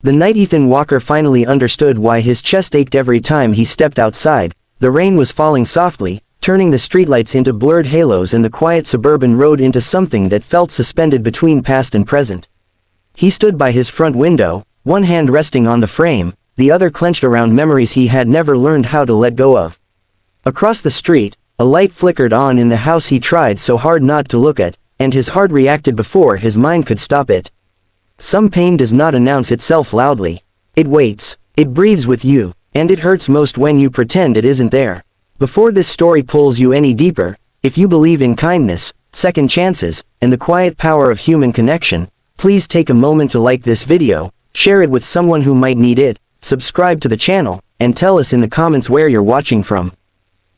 The night Ethan Walker finally understood why his chest ached every time he stepped outside. The rain was falling softly, turning the streetlights into blurred halos and the quiet suburban road into something that felt suspended between past and present. He stood by his front window, one hand resting on the frame, the other clenched around memories he had never learned how to let go of. Across the street, a light flickered on in the house he tried so hard not to look at, and his heart reacted before his mind could stop it. Some pain does not announce itself loudly. It waits, it breathes with you, and it hurts most when you pretend it isn't there. Before this story pulls you any deeper, if you believe in kindness, second chances, and the quiet power of human connection, please take a moment to like this video, share it with someone who might need it, subscribe to the channel, and tell us in the comments where you're watching from.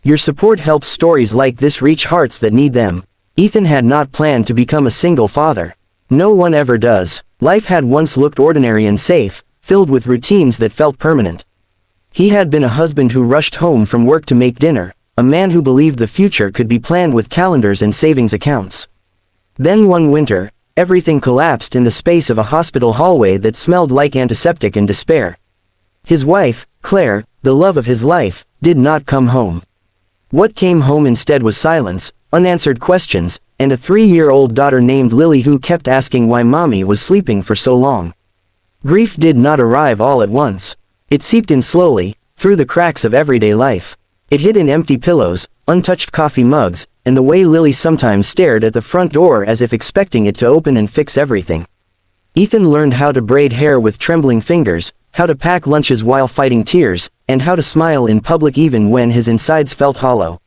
Your support helps stories like this reach hearts that need them. Ethan had not planned to become a single father. No one ever does. Life had once looked ordinary and safe, filled with routines that felt permanent. He had been a husband who rushed home from work to make dinner, a man who believed the future could be planned with calendars and savings accounts. Then one winter, everything collapsed in the space of a hospital hallway that smelled like antiseptic and despair. His wife, Claire, the love of his life, did not come home. What came home instead was silence, unanswered questions, and a 3-year-old daughter named Lily who kept asking why mommy was sleeping for so long. Grief did not arrive all at once. It seeped in slowly, through the cracks of everyday life. It hid in empty pillows, untouched coffee mugs, and the way Lily sometimes stared at the front door as if expecting it to open and fix everything. Ethan learned how to braid hair with trembling fingers, how to pack lunches while fighting tears, and how to smile in public even when his insides felt hollow.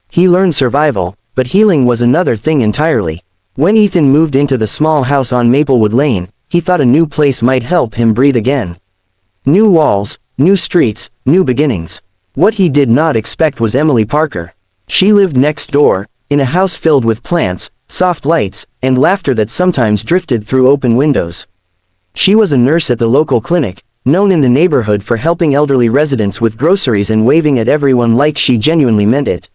He learned survival, but healing was another thing entirely. When Ethan moved into the small house on Maplewood Lane, he thought a new place might help him breathe again. New walls, new streets, new beginnings. What he did not expect was Emily Parker. She lived next door, in a house filled with plants, soft lights, and laughter that sometimes drifted through open windows. She was a nurse at the local clinic, known in the neighborhood for helping elderly residents with groceries and waving at everyone like she genuinely meant it.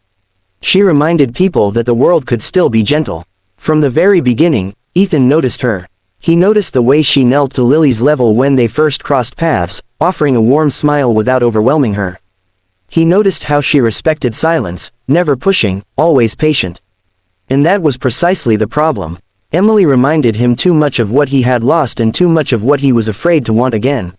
She reminded people that the world could still be gentle. From the very beginning, Ethan noticed her. He noticed the way she knelt to Lily's level when they first crossed paths, offering a warm smile without overwhelming her. He noticed how she respected silence, never pushing, always patient. And that was precisely the problem. Emily reminded him too much of what he had lost and too much of what he was afraid to want again.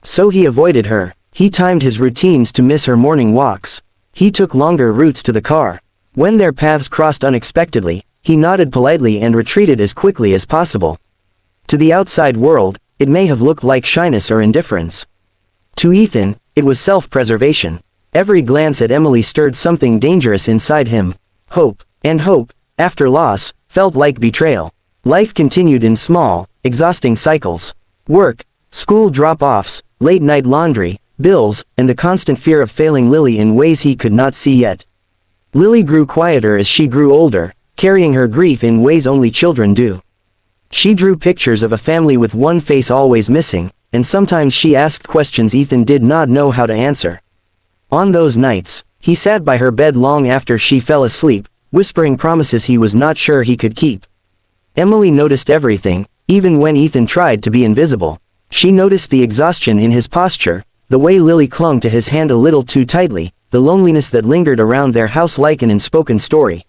So he avoided her. He timed his routines to miss her morning walks. He took longer routes to the car. When their paths crossed unexpectedly, he nodded politely and retreated as quickly as possible. To the outside world, it may have looked like shyness or indifference. To Ethan, it was self-preservation. Every glance at Emily stirred something dangerous inside him. Hope, and hope, after loss, felt like betrayal. Life continued in small, exhausting cycles. Work, school drop-offs, late-night laundry, bills, and the constant fear of failing Lily in ways he could not see yet. Lily grew quieter as she grew older, carrying her grief in ways only children do. She drew pictures of a family with one face always missing, and sometimes she asked questions Ethan did not know how to answer. On those nights, he sat by her bed long after she fell asleep, whispering promises he was not sure he could keep. Emily noticed everything, even when Ethan tried to be invisible. She noticed the exhaustion in his posture, the way Lily clung to his hand a little too tightly, the loneliness that lingered around their house like an unspoken story.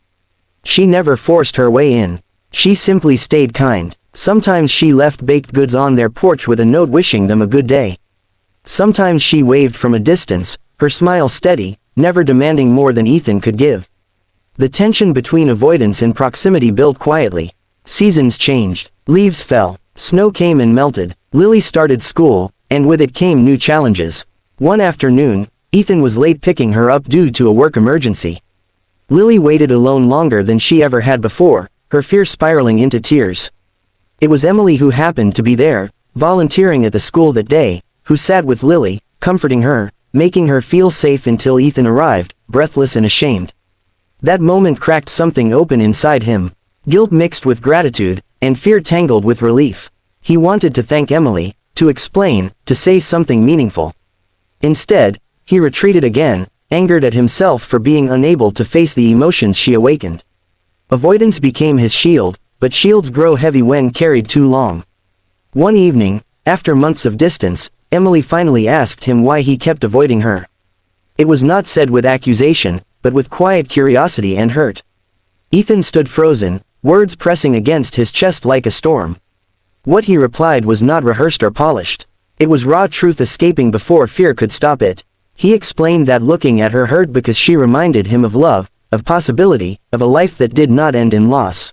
She never forced her way in. She simply stayed kind. Sometimes she left baked goods on their porch with a note wishing them a good day. Sometimes she waved from a distance, her smile steady, never demanding more than Ethan could give. The tension between avoidance and proximity built quietly. Seasons changed. Leaves fell. Snow came and melted. Lily started school, and with it came new challenges. One afternoon, Ethan was late picking her up due to a work emergency. Lily waited alone longer than she ever had before, her fear spiraling into tears. It was Emily who happened to be there, volunteering at the school that day, who sat with Lily, comforting her, making her feel safe until Ethan arrived, breathless and ashamed. That moment cracked something open inside him. Guilt mixed with gratitude, and fear tangled with relief. He wanted to thank Emily, to explain, to say something meaningful. Instead, he retreated again, angered at himself for being unable to face the emotions she awakened. Avoidance became his shield, but shields grow heavy when carried too long. One evening, After months of distance, Emily finally asked him why he kept avoiding her. It was not said with accusation, but with quiet curiosity and hurt. Ethan stood frozen, words pressing against his chest like a storm. What he replied was not rehearsed or polished. It was raw truth escaping before fear could stop it. He explained that looking at her hurt because she reminded him of love, of possibility, of a life that did not end in loss.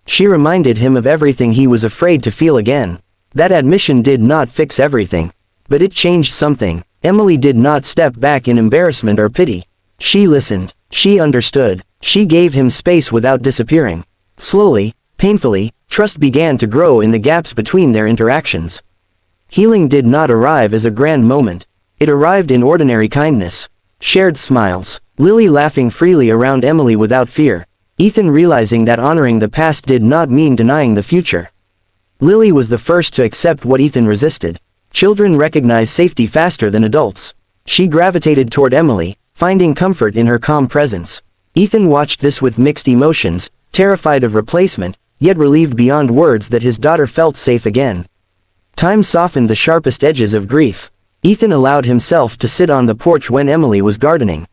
She reminded him of everything he was afraid to feel again. That admission did not fix everything. But it changed something. Emily did not step back in embarrassment or pity. She listened. She understood. She gave him space without disappearing. Slowly, painfully, trust began to grow in the gaps between their interactions. Healing did not arrive as a grand moment. It arrived in ordinary kindness. Shared smiles. Lily laughing freely around Emily without fear. Ethan realizing that honoring the past did not mean denying the future. Lily was the first to accept what Ethan resisted. Children recognize safety faster than adults. She gravitated toward Emily, finding comfort in her calm presence. Ethan watched this with mixed emotions, terrified of replacement, yet relieved beyond words that his daughter felt safe again. Time softened the sharpest edges of grief. Ethan allowed himself to sit on the porch when Emily was gardening.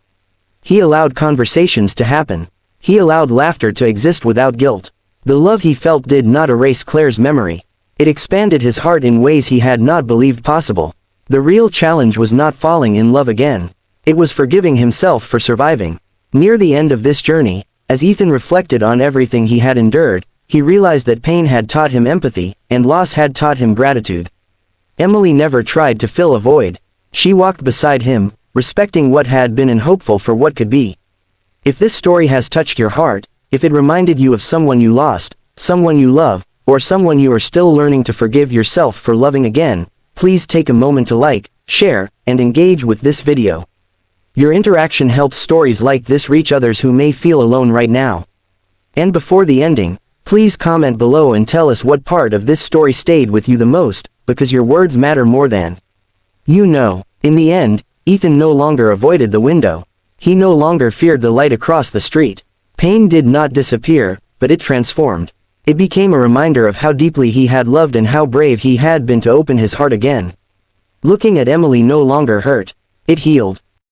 He allowed conversations to happen. He allowed laughter to exist without guilt. The love he felt did not erase Claire's memory. It expanded his heart in ways he had not believed possible. The real challenge was not falling in love again. It was forgiving himself for surviving. Near the end of this journey, as Ethan reflected on everything he had endured, he realized that pain had taught him empathy, and loss had taught him gratitude. Emily never tried to fill a void. She walked beside him, respecting what had been and hopeful for what could be. If this story has touched your heart, if it reminded you of someone you lost, someone you love, or someone you are still learning to forgive yourself for loving again, please take a moment to like, share, and engage with this video. Your interaction helps stories like this reach others who may feel alone right now. And before the ending, please comment below and tell us what part of this story stayed with you the most, because your words matter more than you know. In the end, Ethan no longer avoided the window. He no longer feared the light across the street. Pain did not disappear, but it transformed. It became a reminder of how deeply he had loved and how brave he had been to open his heart again. Looking at Emily no longer hurt. It healed.